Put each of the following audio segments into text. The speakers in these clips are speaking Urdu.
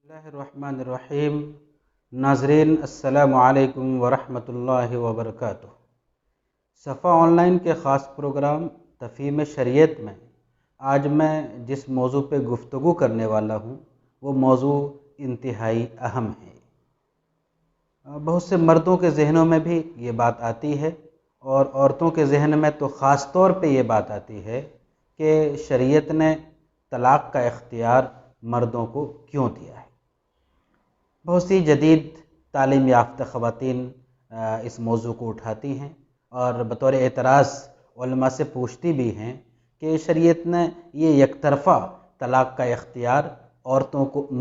اللہ الرحمن الرحیم۔ ناظرین السلام علیکم ورحمۃ اللہ وبرکاتہ۔ صفا آن لائن کے خاص پروگرام تفہیم شریعت میں آج میں جس موضوع پہ گفتگو کرنے والا ہوں وہ موضوع انتہائی اہم ہے۔ بہت سے مردوں کے ذہنوں میں بھی یہ بات آتی ہے اور عورتوں کے ذہن میں تو خاص طور پہ یہ بات آتی ہے کہ شریعت نے طلاق کا اختیار مردوں کو کیوں دیا ہے۔ بہت سی جدید تعلیم یافتہ خواتین اس موضوع کو اٹھاتی ہیں اور بطور اعتراض علماء سے پوچھتی بھی ہیں کہ شریعت نے یہ یک طرفہ طلاق کا اختیار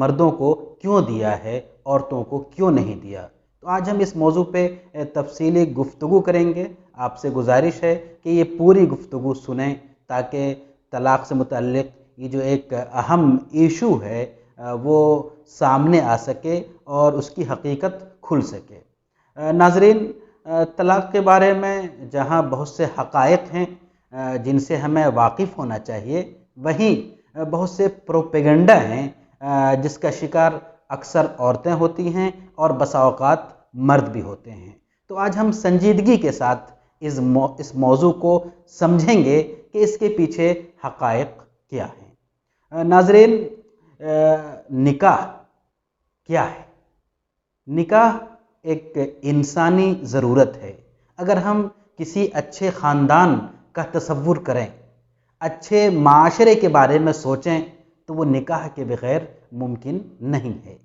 مردوں کو کیوں دیا ہے، عورتوں کو کیوں نہیں دیا۔ تو آج ہم اس موضوع پہ تفصیلی گفتگو کریں گے۔ آپ سے گزارش ہے کہ یہ پوری گفتگو سنیں تاکہ طلاق سے متعلق یہ جو ایک اہم ایشو ہے وہ سامنے آ سکے اور اس کی حقیقت کھل سکے۔ ناظرین، طلاق کے بارے میں جہاں بہت سے حقائق ہیں جن سے ہمیں واقف ہونا چاہیے، وہیں بہت سے پروپیگنڈا ہیں جس کا شکار اکثر عورتیں ہوتی ہیں اور بسا اوقات مرد بھی ہوتے ہیں۔ تو آج ہم سنجیدگی کے ساتھ اس موضوع کو سمجھیں گے کہ اس کے پیچھے حقائق کیا ہیں۔ ناظرین، نکاح کیا ہے؟ نکاح ایک انسانی ضرورت ہے۔ اگر ہم کسی اچھے خاندان کا تصور کریں، اچھے معاشرے کے بارے میں سوچیں تو وہ نکاح کے بغیر ممکن نہیں ہے۔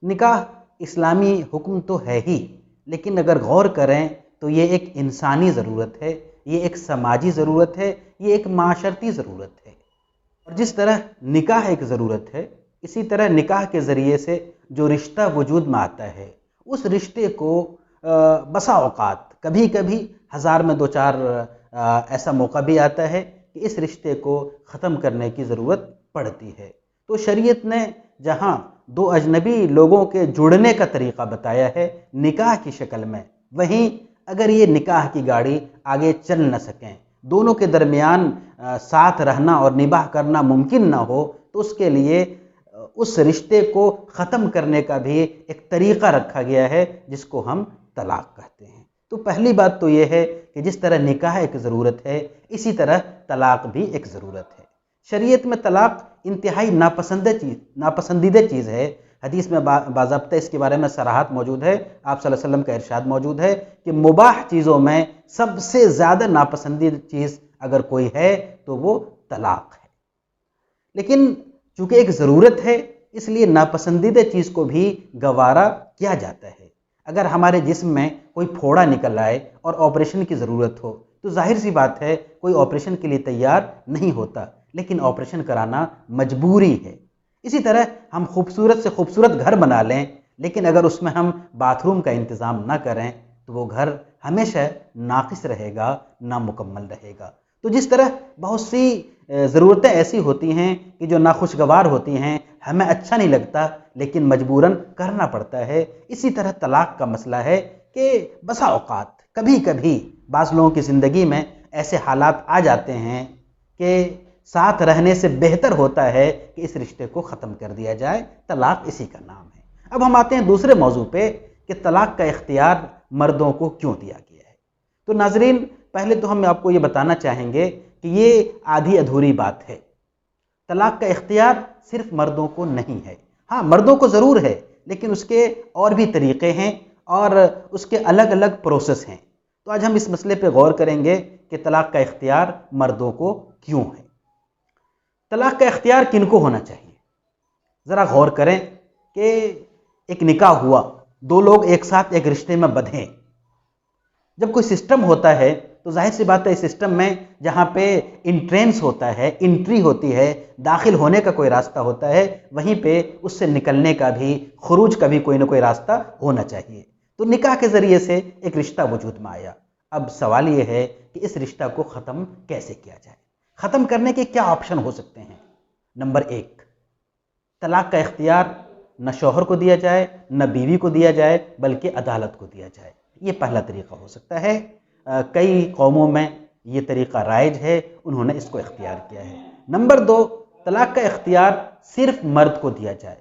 نکاح اسلامی حکم تو ہے ہی، لیکن اگر غور کریں تو یہ ایک انسانی ضرورت ہے، یہ ایک سماجی ضرورت ہے، یہ ایک معاشرتی ضرورت ہے۔ اور جس طرح نکاح ایک ضرورت ہے، اسی طرح نکاح کے ذریعے سے جو رشتہ وجود میں آتا ہے، اس رشتے کو بسا اوقات کبھی کبھی ہزار میں دو چار ایسا موقع بھی آتا ہے کہ اس رشتے کو ختم کرنے کی ضرورت پڑتی ہے۔ تو شریعت نے جہاں دو اجنبی لوگوں کے جڑنے کا طریقہ بتایا ہے نکاح کی شکل میں، وہیں اگر یہ نکاح کی گاڑی آگے چل نہ سکیں، دونوں کے درمیان ساتھ رہنا اور نباہ کرنا ممکن نہ ہو، تو اس کے لیے اس رشتے کو ختم کرنے کا بھی ایک طریقہ رکھا گیا ہے جس کو ہم طلاق کہتے ہیں۔ تو پہلی بات تو یہ ہے کہ جس طرح نکاح ایک ضرورت ہے، اسی طرح طلاق بھی ایک ضرورت ہے۔ شریعت میں طلاق انتہائی ناپسندیدہ چیز ہے۔ حدیث میں باضابطہ اس کے بارے میں صراحت موجود ہے۔ آپ صلی اللہ علیہ وسلم کا ارشاد موجود ہے کہ مباح چیزوں میں سب سے زیادہ ناپسندیدہ چیز اگر کوئی ہے تو وہ طلاق ہے۔ لیکن چونکہ ایک ضرورت ہے، اس لیے ناپسندیدہ چیز کو بھی گوارا کیا جاتا ہے۔ اگر ہمارے جسم میں کوئی پھوڑا نکل آئے اور آپریشن کی ضرورت ہو تو ظاہر سی بات ہے کوئی آپریشن کے لیے تیار نہیں ہوتا، لیکن آپریشن کرانا مجبوری ہے۔ اسی طرح ہم خوبصورت سے خوبصورت گھر بنا لیں، لیکن اگر اس میں ہم باتھ روم کا انتظام نہ کریں تو وہ گھر ہمیشہ ناقص رہے گا، نامکمل رہے گا۔ تو جس طرح بہت سی ضرورتیں ایسی ہوتی ہیں کہ جو ناخوشگوار ہوتی ہیں، ہمیں اچھا نہیں لگتا لیکن مجبوراً کرنا پڑتا ہے، اسی طرح طلاق کا مسئلہ ہے کہ بسا اوقات کبھی کبھی بعض لوگوں کی زندگی میں ایسے حالات آ جاتے ہیں کہ ساتھ رہنے سے بہتر ہوتا ہے کہ اس رشتے کو ختم کر دیا جائے۔ طلاق اسی کا نام ہے۔ اب ہم آتے ہیں دوسرے موضوع پہ کہ طلاق کا اختیار مردوں کو کیوں دیا گیا ہے۔ تو ناظرین، پہلے تو ہم آپ کو یہ بتانا چاہیں گے کہ یہ آدھی ادھوری بات ہے۔ طلاق کا اختیار صرف مردوں کو نہیں ہے۔ ہاں، مردوں کو ضرور ہے، لیکن اس کے اور بھی طریقے ہیں اور اس کے الگ الگ پروسیس ہیں۔ تو آج ہم اس مسئلے پہ غور کریں گے کہ طلاق کا اختیار مردوں کو کیوں ہے۔ طلاق کا اختیار کن کو ہونا چاہیے؟ ذرا غور کریں کہ ایک نکاح ہوا، دو لوگ ایک ساتھ ایک رشتے میں بندھے۔ جب کوئی سسٹم ہوتا ہے تو ظاہر سی بات ہے اس سسٹم میں جہاں پہ انٹرینس ہوتا ہے، انٹری ہوتی ہے، داخل ہونے کا کوئی راستہ ہوتا ہے، وہیں پہ اس سے نکلنے کا بھی، خروج کا بھی کوئی نہ کوئی راستہ ہونا چاہیے۔ تو نکاح کے ذریعے سے ایک رشتہ وجود میں آیا۔ اب سوال یہ ہے کہ اس رشتہ کو ختم کیسے کیا جائے؟ ختم کرنے کے کیا آپشن ہو سکتے ہیں؟ نمبر 1، طلاق کا اختیار نہ شوہر کو دیا جائے، نہ بیوی کو دیا جائے، بلکہ عدالت کو دیا جائے۔ یہ پہلا طریقہ ہو سکتا ہے۔ کئی قوموں میں یہ طریقہ رائج ہے، انہوں نے اس کو اختیار کیا ہے۔ نمبر 2، طلاق کا اختیار صرف مرد کو دیا جائے۔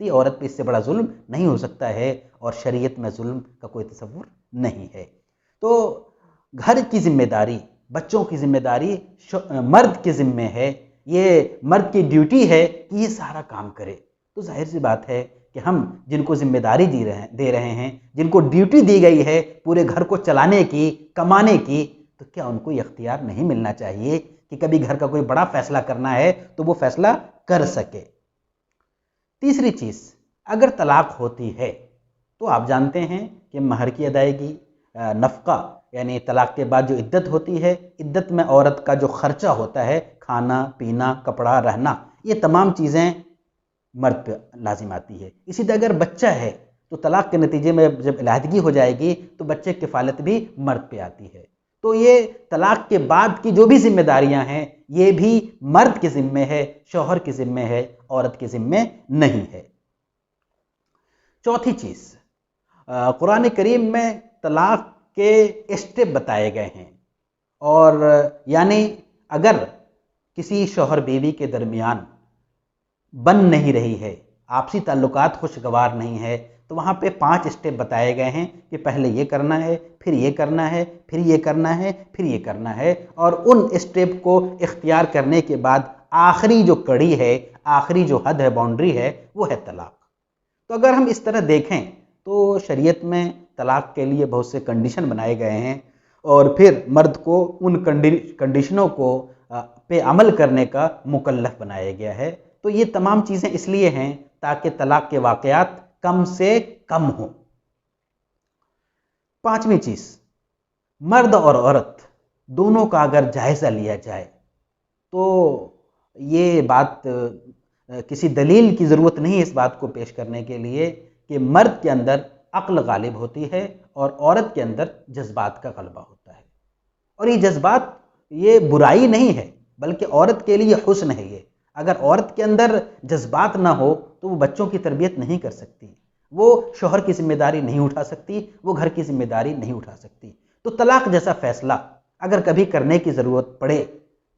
تو یہ عورت پہ اس سے بڑا ظلم نہیں ہو سکتا ہے، اور شریعت میں ظلم کا کوئی تصور نہیں ہے۔ تو گھر کی ذمہ داری، بچوں کی ذمہ داری مرد کے ذمہ ہے، یہ مرد کی ڈیوٹی ہے کہ یہ سارا کام کرے۔ تو ظاہر سی بات ہے کہ ہم جن کو ذمہ داری دے رہے ہیں، جن کو ڈیوٹی دی گئی ہے پورے گھر کو چلانے کی، کمانے کی، تو کیا ان کو یہ اختیار نہیں ملنا چاہیے کہ کبھی گھر کا کوئی بڑا فیصلہ کرنا ہے تو وہ فیصلہ کر سکے؟ تیسری چیز، اگر طلاق ہوتی ہے تو آپ جانتے ہیں کہ مہر کی ادائیگی، نفقہ، یعنی طلاق کے بعد جو عدت ہوتی ہے، عدت میں عورت کا جو خرچہ ہوتا ہے، کھانا پینا، کپڑا، رہنا، یہ تمام چیزیں مرد پہ لازم آتی ہے۔ اسی طرح اگر بچہ ہے تو طلاق کے نتیجے میں جب علیحدگی ہو جائے گی تو بچے کی کفالت بھی مرد پہ آتی ہے۔ تو یہ طلاق کے بعد کی جو بھی ذمہ داریاں ہیں یہ بھی مرد کے ذمہ ہے، شوہر کے ذمہ ہے، عورت کے ذمہ نہیں ہے۔ چوتھی چیز، قرآن کریم میں طلاق کے اسٹیپ بتائے گئے ہیں، اور یعنی اگر کسی شوہر بیوی کے درمیان بن نہیں رہی ہے، آپسی تعلقات خوشگوار نہیں ہے، تو وہاں پہ 5 اسٹیپ بتائے گئے ہیں کہ پہلے یہ کرنا ہے، پھر یہ کرنا ہے، پھر یہ کرنا ہے، پھر یہ کرنا ہے، اور ان اسٹیپ کو اختیار کرنے کے بعد آخری جو کڑی ہے، آخری جو حد ہے، باؤنڈری ہے، وہ ہے طلاق۔ تو اگر ہم اس طرح دیکھیں تو شریعت میں طلاق کے لیے بہت سے کنڈیشن بنائے گئے ہیں، اور پھر مرد کو ان کنڈیشنوں کو پہ عمل کرنے کا مکلف بنایا گیا ہے۔ تو یہ تمام چیزیں اس لیے ہیں تاکہ طلاق کے واقعات کم سے کم ہوں۔ 5ویں چیز، مرد اور عورت دونوں کا اگر جائزہ لیا جائے تو یہ بات کسی دلیل کی ضرورت نہیں ہے اس بات کو پیش کرنے کے لیے کہ مرد کے اندر عقل غالب ہوتی ہے اور عورت کے اندر جذبات کا غلبہ ہوتا ہے، اور یہ جذبات یہ برائی نہیں ہے بلکہ عورت کے لیے حسن ہے۔ یہ اگر عورت کے اندر جذبات نہ ہو تو وہ بچوں کی تربیت نہیں کر سکتی، وہ شوہر کی ذمہ داری نہیں اٹھا سکتی، وہ گھر کی ذمہ داری نہیں اٹھا سکتی۔ تو طلاق جیسا فیصلہ اگر کبھی کرنے کی ضرورت پڑے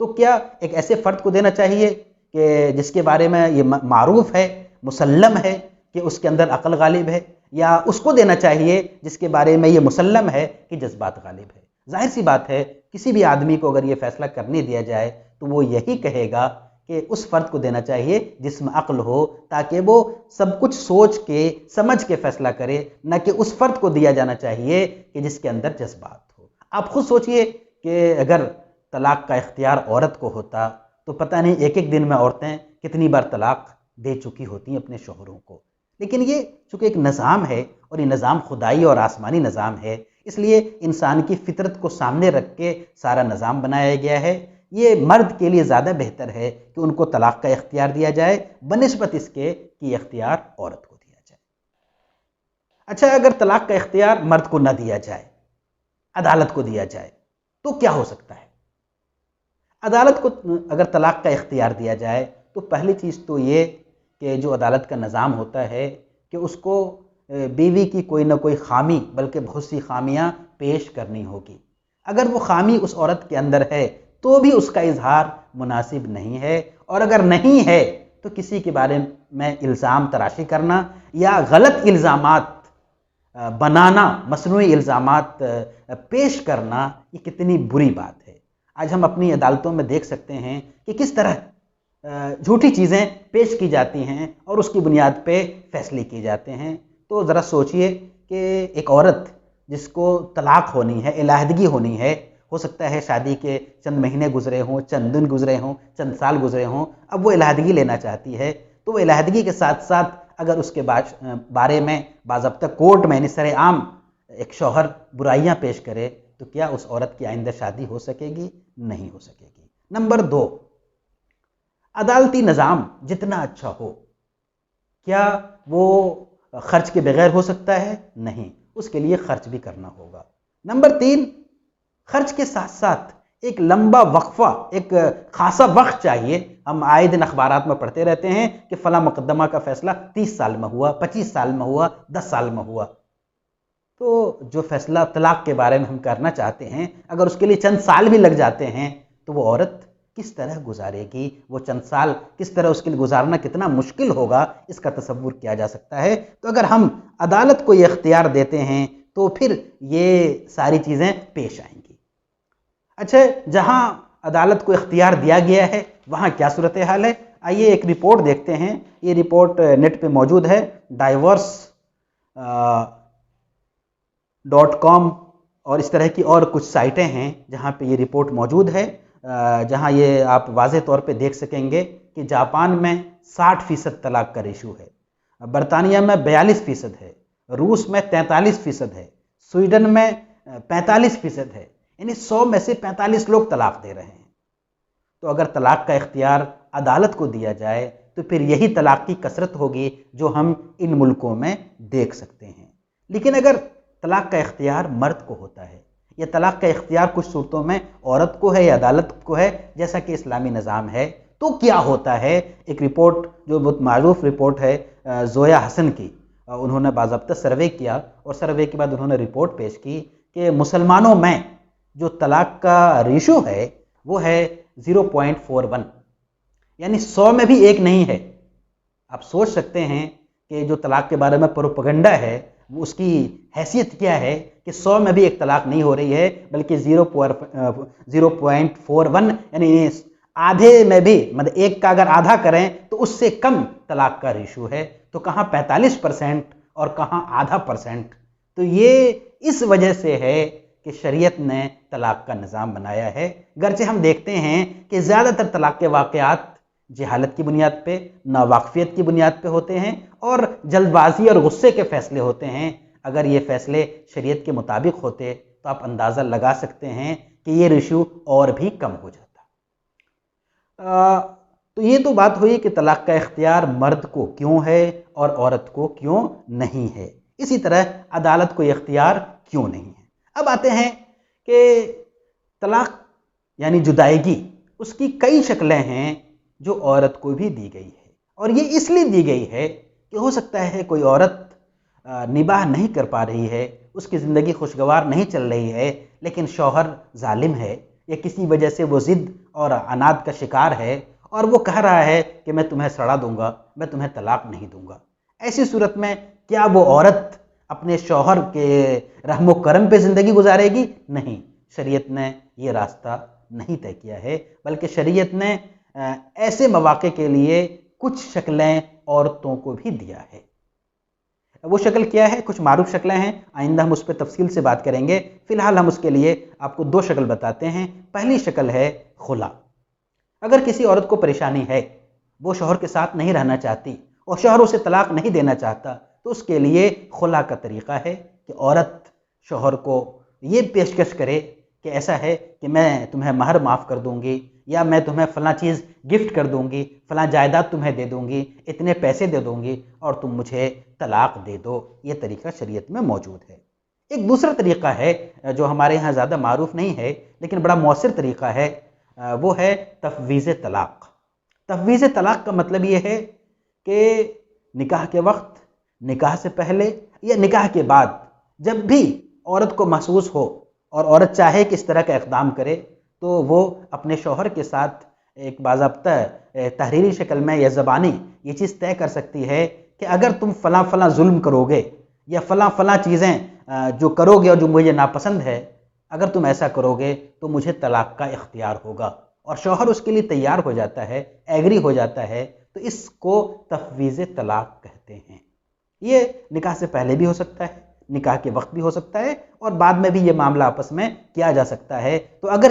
تو کیا ایک ایسے فرد کو دینا چاہیے کہ جس کے بارے میں یہ معروف ہے، مسلم ہے کہ اس کے اندر عقل غالب ہے، یا اس کو دینا چاہیے جس کے بارے میں یہ مسلم ہے کہ جذبات غالب ہے؟ ظاہر سی بات ہے کسی بھی آدمی کو اگر یہ فیصلہ کرنے دیا جائے تو وہ یہی کہے گا کہ اس فرد کو دینا چاہیے جس میں عقل ہو، تاکہ وہ سب کچھ سوچ کے سمجھ کے فیصلہ کرے، نہ کہ اس فرد کو دیا جانا چاہیے کہ جس کے اندر جذبات ہو۔ آپ خود سوچئے کہ اگر طلاق کا اختیار عورت کو ہوتا تو پتہ نہیں ایک دن میں عورتیں کتنی بار طلاق دے چکی ہوتی ہیں اپنے شوہروں کو۔ لیکن یہ چونکہ ایک نظام ہے، اور یہ نظام خدائی اور آسمانی نظام ہے، اس لیے انسان کی فطرت کو سامنے رکھ کے سارا نظام بنایا گیا ہے۔ یہ مرد کے لیے زیادہ بہتر ہے کہ ان کو طلاق کا اختیار دیا جائے بنسبت اس کے کہ یہ اختیار عورت کو دیا جائے۔ اچھا، اگر طلاق کا اختیار مرد کو نہ دیا جائے، عدالت کو دیا جائے، تو کیا ہو سکتا ہے؟ عدالت کو اگر طلاق کا اختیار دیا جائے تو پہلی چیز تو یہ کہ جو عدالت کا نظام ہوتا ہے کہ اس کو بیوی کی کوئی نہ کوئی خامی، بلکہ بہت سی خامیاں پیش کرنی ہوگی۔ اگر وہ خامی اس عورت کے اندر ہے تو بھی اس کا اظہار مناسب نہیں ہے، اور اگر نہیں ہے تو کسی کے بارے میں الزام تراشی کرنا یا غلط الزامات بنانا، مصنوعی الزامات پیش کرنا، یہ کتنی بری بات ہے۔ آج ہم اپنی عدالتوں میں دیکھ سکتے ہیں کہ کس طرح جھوٹی چیزیں پیش کی جاتی ہیں اور اس کی بنیاد پہ فیصلے کیے جاتے ہیں۔ تو ذرا سوچئے کہ ایک عورت جس کو طلاق ہونی ہے، علیحدگی ہونی ہے، ہو سکتا ہے شادی کے چند مہینے گزرے ہوں، چند دن گزرے ہوں، چند سال گزرے ہوں، اب وہ علیحدگی لینا چاہتی ہے، تو وہ علیحدگی کے ساتھ ساتھ اگر اس کے بارے میں باضابطہ کورٹ میں یعنی سر عام ایک شوہر برائیاں پیش کرے تو کیا اس عورت کی آئندہ شادی ہو سکے گی؟ نہیں ہو سکے گی۔ نمبر 2، عدالتی نظام جتنا اچھا ہو، کیا وہ خرچ کے بغیر ہو سکتا ہے؟ نہیں، اس کے لیے خرچ بھی کرنا ہوگا۔ نمبر 3، خرچ کے ساتھ ساتھ ایک لمبا وقفہ، ایک خاصا وقت چاہیے۔ ہم آئے دن اخبارات میں پڑھتے رہتے ہیں کہ فلاں مقدمہ کا فیصلہ 30 سال میں ہوا، 25 سال میں ہوا، 10 سال میں ہوا۔ تو جو فیصلہ طلاق کے بارے میں ہم کرنا چاہتے ہیں، اگر اس کے لیے چند سال بھی لگ جاتے ہیں تو وہ عورت کس طرح گزارے گی، وہ چند سال کس طرح اس کے لیے گزارنا کتنا مشکل ہوگا، اس کا تصور کیا جا سکتا ہے۔ تو اگر ہم عدالت کو یہ اختیار دیتے ہیں تو پھر یہ ساری چیزیں پیش آئیں گی۔ اچھا، جہاں عدالت کو اختیار دیا گیا ہے وہاں کیا صورتحال ہے؟ آئیے ایک رپورٹ دیکھتے ہیں۔ یہ رپورٹ نیٹ پہ موجود ہے، divorce.com اور اس طرح کی اور کچھ سائٹیں ہیں جہاں پہ یہ رپورٹ موجود ہے، جہاں یہ آپ واضح طور پہ دیکھ سکیں گے کہ جاپان میں 60% طلاق کا ریشو ہے، برطانیہ میں 42% ہے، روس میں 43% ہے، سویڈن میں 45% ہے، یعنی 100 میں سے 45 لوگ طلاق دے رہے ہیں۔ تو اگر طلاق کا اختیار عدالت کو دیا جائے تو پھر یہی طلاق کی کثرت ہوگی جو ہم ان ملکوں میں دیکھ سکتے ہیں۔ لیکن اگر طلاق کا اختیار مرد کو ہوتا ہے، یا طلاق کا اختیار کچھ صورتوں میں عورت کو ہے یا عدالت کو ہے جیسا کہ اسلامی نظام ہے، تو کیا ہوتا ہے؟ ایک رپورٹ جو بہت معروف رپورٹ ہے زویا حسن کی، انہوں نے باضابطہ سروے کیا اور سروے کے بعد انہوں نے رپورٹ پیش کی کہ مسلمانوں میں جو طلاق کا ریشو ہے وہ ہے 0.41، یعنی 100 میں بھی ایک نہیں ہے۔ آپ سوچ سکتے ہیں کہ جو طلاق کے بارے میں پروپیگنڈا ہے وہ اس کی حیثیت کیا ہے کہ 100 میں بھی ایک طلاق نہیں ہو رہی ہے بلکہ 0.41، یعنی آدھے میں بھی، مطلب ایک کا اگر آدھا کریں تو اس سے کم طلاق کا ریشو ہے۔ تو کہاں 45% اور کہاں آدھا %۔ تو یہ اس وجہ سے ہے کہ شریعت نے طلاق کا نظام بنایا ہے، گرچہ ہم دیکھتے ہیں کہ زیادہ تر طلاق کے واقعات جہالت کی بنیاد پہ، ناواقفیت کی بنیاد پہ ہوتے ہیں اور جلد بازی اور غصے کے فیصلے ہوتے ہیں۔ اگر یہ فیصلے شریعت کے مطابق ہوتے تو آپ اندازہ لگا سکتے ہیں کہ یہ ریشو اور بھی کم ہو جاتا۔ تو یہ تو بات ہوئی کہ طلاق کا اختیار مرد کو کیوں ہے اور عورت کو کیوں نہیں ہے۔ اسی طرح عدالت کو یہ اختیار کیوں نہیں ہے۔ اب آتے ہیں کہ طلاق یعنی جدائیگی، اس کی کئی شکلیں ہیں جو عورت کو بھی دی گئی ہے، اور یہ اس لیے دی گئی ہے کہ ہو سکتا ہے کوئی عورت نباہ نہیں کر پا رہی ہے، اس کی زندگی خوشگوار نہیں چل رہی ہے، لیکن شوہر ظالم ہے یا کسی وجہ سے وہ ضد اور عناد کا شکار ہے اور وہ کہہ رہا ہے کہ میں تمہیں سڑا دوں گا، میں تمہیں طلاق نہیں دوں گا۔ ایسی صورت میں کیا وہ عورت اپنے شوہر کے رحم و کرم پہ زندگی گزارے گی؟ نہیں، شریعت نے یہ راستہ نہیں طے کیا ہے، بلکہ شریعت نے ایسے مواقع کے لیے کچھ شکلیں عورتوں کو بھی دیا ہے۔ وہ شکل کیا ہے؟ کچھ معروف شکلیں ہیں، آئندہ ہم اس پہ تفصیل سے بات کریں گے۔ فی الحال ہم اس کے لیے آپ کو 2 شکل بتاتے ہیں۔ پہلی شکل ہے خلا۔ اگر کسی عورت کو پریشانی ہے، وہ شوہر کے ساتھ نہیں رہنا چاہتی اور شوہر اسے طلاق نہیں دینا چاہتا، تو اس کے لیے خلا کا طریقہ ہے کہ عورت شوہر کو یہ پیشکش کرے کہ ایسا ہے کہ میں تمہیں مہر معاف کر دوں گی، یا میں تمہیں فلاں چیز گفٹ کر دوں گی، فلاں جائیداد تمہیں دے دوں گی، اتنے پیسے دے دوں گی اور تم مجھے طلاق دے دو۔ یہ طریقہ شریعت میں موجود ہے۔ ایک دوسرا طریقہ ہے جو ہمارے ہاں زیادہ معروف نہیں ہے لیکن بڑا مؤثر طریقہ ہے، وہ ہے تفویض طلاق۔ تفویض طلاق کا مطلب یہ ہے کہ نکاح کے وقت، نکاح سے پہلے یا نکاح کے بعد جب بھی عورت کو محسوس ہو اور عورت چاہے کہ اس طرح کا اقدام کرے تو وہ اپنے شوہر کے ساتھ ایک باضابطہ تحریری شکل میں یا زبانی یہ چیز طے کر سکتی ہے کہ اگر تم فلاں فلاں ظلم کرو گے یا فلاں فلاں چیزیں جو کرو گے اور جو مجھے ناپسند ہے، اگر تم ایسا کرو گے تو مجھے طلاق کا اختیار ہوگا، اور شوہر اس کے لیے تیار ہو جاتا ہے، ایگری ہو جاتا ہے، تو اس کو تفویض طلاق کہتے ہیں۔ یہ نکاح سے پہلے بھی ہو سکتا ہے، نکاح کے وقت بھی ہو سکتا ہے، اور بعد میں بھی یہ معاملہ آپس میں کیا جا سکتا ہے۔ تو اگر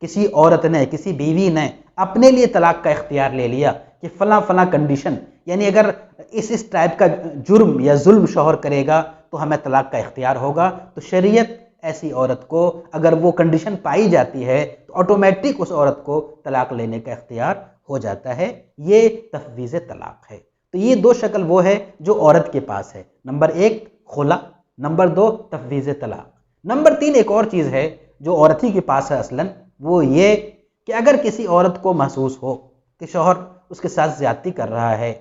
کسی عورت نے، کسی بیوی نے اپنے لیے طلاق کا اختیار لے لیا کہ فلاں فلاں کنڈیشن، یعنی اگر اس ٹائپ کا جرم یا ظلم شوہر کرے گا تو ہمیں طلاق کا اختیار ہوگا، تو شریعت ایسی عورت کو اگر وہ کنڈیشن پائی جاتی ہے تو آٹومیٹک اس عورت کو طلاق لینے کا اختیار ہو جاتا ہے۔ یہ تفویض طلاق ہے۔ تو یہ 2 شکل وہ ہے جو عورت کے پاس ہے، نمبر 1 خلا، نمبر 2 تفویض طلاق۔ نمبر 3 ایک اور چیز ہے جو عورت ہی کے پاس ہے اصلاً، وہ یہ کہ اگر کسی عورت کو محسوس ہو کہ شوہر اس کے ساتھ زیادتی کر رہا ہے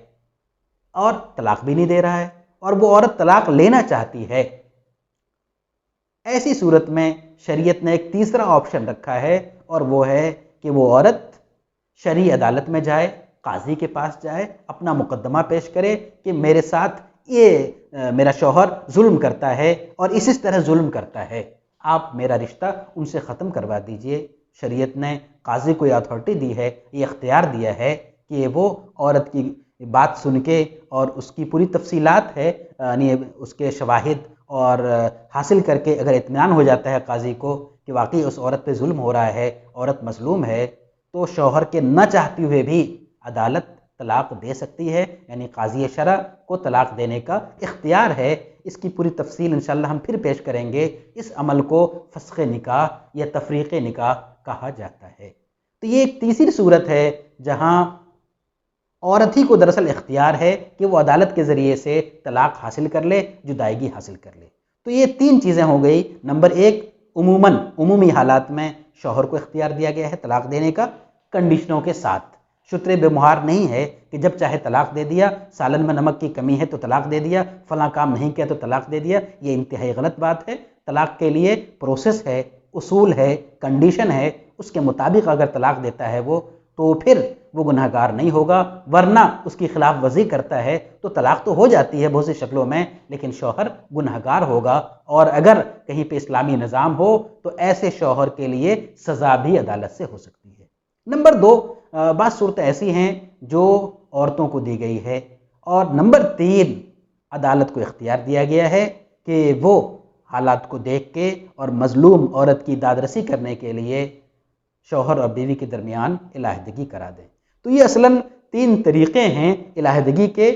اور طلاق بھی نہیں دے رہا ہے اور وہ عورت طلاق لینا چاہتی ہے، ایسی صورت میں شریعت نے ایک تیسرا آپشن رکھا ہے، اور وہ ہے کہ وہ عورت شرعی عدالت میں جائے، قاضی کے پاس جائے، اپنا مقدمہ پیش کرے کہ میرے ساتھ یہ میرا شوہر ظلم کرتا ہے اور اس طرح ظلم کرتا ہے، آپ میرا رشتہ ان سے ختم کروا دیجئے۔ شریعت نے قاضی کو یہ اتھارٹی دی ہے، یہ اختیار دیا ہے کہ وہ عورت کی بات سن کے اور اس کی پوری تفصیلات ہے، یعنی اس کے شواہد اور حاصل کر کے اگر اطمینان ہو جاتا ہے قاضی کو کہ واقعی اس عورت پہ ظلم ہو رہا ہے، عورت مظلوم ہے، تو شوہر کے نہ چاہتے ہوئے بھی عدالت طلاق دے سکتی ہے، یعنی قاضی شرع کو طلاق دینے کا اختیار ہے۔ اس کی پوری تفصیل انشاءاللہ ہم پھر پیش کریں گے۔ اس عمل کو فسخ نکاح یا تفریق نکاح کہا جاتا ہے۔ تو یہ ایک تیسری صورت ہے جہاں عورت ہی کو دراصل اختیار ہے کہ وہ عدالت کے ذریعے سے طلاق حاصل کر لے، جدائیگی حاصل کر لے۔ تو یہ تین چیزیں ہو گئی۔ نمبر ایک، عمومی حالات میں شوہر کو اختیار دیا گیا ہے طلاق دینے کا، کنڈیشنوں کے ساتھ۔ شتر بے مہار نہیں ہے کہ جب چاہے طلاق دے دیا، سالن میں نمک کی کمی ہے تو طلاق دے دیا، فلاں کام نہیں کیا تو طلاق دے دیا، یہ انتہائی غلط بات ہے۔ طلاق کے لیے پروسیس ہے، اصول ہے، کنڈیشن ہے، اس کے مطابق اگر طلاق دیتا ہے وہ تو پھر وہ گنہگار نہیں ہوگا، ورنہ اس کی خلاف ورزی کرتا ہے تو طلاق تو ہو جاتی ہے بہت سی شکلوں میں، لیکن شوہر گنہگار ہوگا۔ اور اگر کہیں پہ اسلامی نظام ہو تو ایسے شوہر کے لیے سزا بھی عدالت سے ہو سکتی ہے۔ نمبر دو، بعض صورتیں ایسی ہیں جو عورتوں کو دی گئی ہے۔ اور نمبر تین، عدالت کو اختیار دیا گیا ہے کہ وہ حالات کو دیکھ کے اور مظلوم عورت کی دادرسی کرنے کے لیے شوہر اور بیوی کے درمیان علیحدگی کرا دیں۔ تو یہ اصلاً تین طریقے ہیں علیحدگی کے۔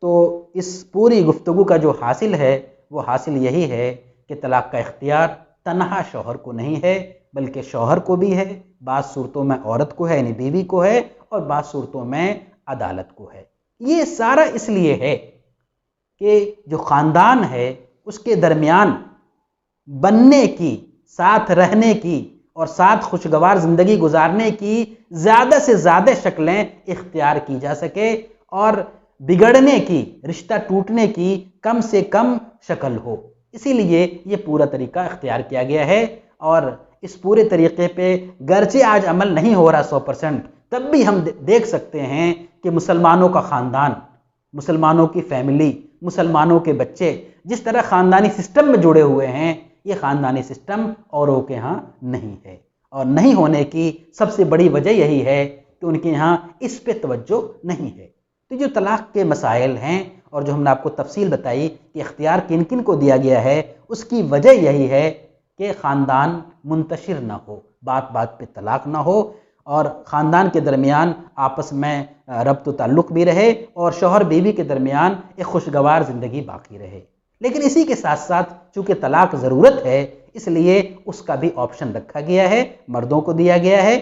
تو اس پوری گفتگو کا جو حاصل ہے وہ حاصل یہی ہے کہ طلاق کا اختیار تنہا شوہر کو نہیں ہے، بلکہ شوہر کو بھی ہے، بعض صورتوں میں عورت کو ہے یعنی بیوی کو ہے، اور بعض صورتوں میں عدالت کو ہے۔ یہ سارا اس لیے ہے کہ جو خاندان ہے اس کے درمیان بننے کی، ساتھ رہنے کی اور ساتھ خوشگوار زندگی گزارنے کی زیادہ سے زیادہ شکلیں اختیار کی جا سکے اور بگڑنے کی، رشتہ ٹوٹنے کی کم سے کم شکل ہو، اسی لیے یہ پورا طریقہ اختیار کیا گیا ہے۔ اور اس پورے طریقے پہ گرچہ آج عمل نہیں ہو رہا 100%، تب بھی ہم دیکھ سکتے ہیں کہ مسلمانوں کا خاندان، مسلمانوں کی فیملی، مسلمانوں کے بچے جس طرح خاندانی سسٹم میں جڑے ہوئے ہیں، یہ خاندانی سسٹم اوروں کے ہاں نہیں ہے، اور نہیں ہونے کی سب سے بڑی وجہ یہی ہے کہ ان کے یہاں اس پہ توجہ نہیں ہے۔ تو جو طلاق کے مسائل ہیں اور جو ہم نے آپ کو تفصیل بتائی کہ اختیار کن کن کو دیا گیا ہے، اس کی وجہ یہی ہے کہ خاندان منتشر نہ ہو، بات بات پہ طلاق نہ ہو، اور خاندان کے درمیان آپس میں ربط و تعلق بھی رہے اور شوہر بیوی کے درمیان ایک خوشگوار زندگی باقی رہے۔ لیکن اسی کے ساتھ ساتھ چونکہ طلاق ضرورت ہے، اس لیے اس کا بھی آپشن رکھا گیا ہے، مردوں کو دیا گیا ہے،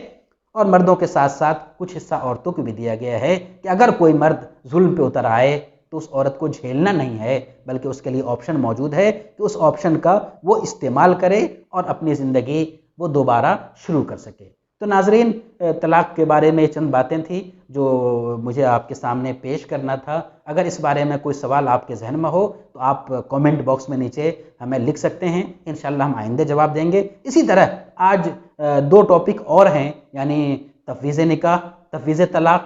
اور مردوں کے ساتھ ساتھ کچھ حصہ عورتوں کو بھی دیا گیا ہے کہ اگر کوئی مرد ظلم پہ اتر آئے تو اس عورت کو جھیلنا نہیں ہے، بلکہ اس کے لیے آپشن موجود ہے کہ اس آپشن کا وہ استعمال کرے اور اپنی زندگی وہ دوبارہ شروع کر سکے۔ تو ناظرین، طلاق کے بارے میں چند باتیں تھیں جو مجھے آپ کے سامنے پیش کرنا تھا۔ اگر اس بارے میں کوئی سوال آپ کے ذہن میں ہو تو آپ کومنٹ باکس میں نیچے ہمیں لکھ سکتے ہیں، انشاءاللہ ہم آئندہ جواب دیں گے۔ اسی طرح آج دو ٹاپک اور ہیں، یعنی تفویض نکاح، تفویض طلاق،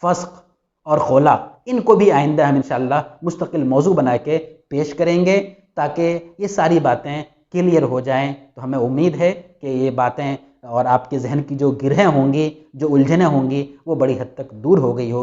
فسخ اور خلا، ان کو بھی آئندہ ہم انشاءاللہ مستقل موضوع بنا کے پیش کریں گے تاکہ یہ ساری باتیں کلیئر ہو جائیں۔ تو ہمیں امید ہے کہ یہ باتیں اور آپ کے ذہن کی جو گرہیں ہوں گی، جو الجھنیں ہوں گی، وہ بڑی حد تک دور ہو گئی ہوگی۔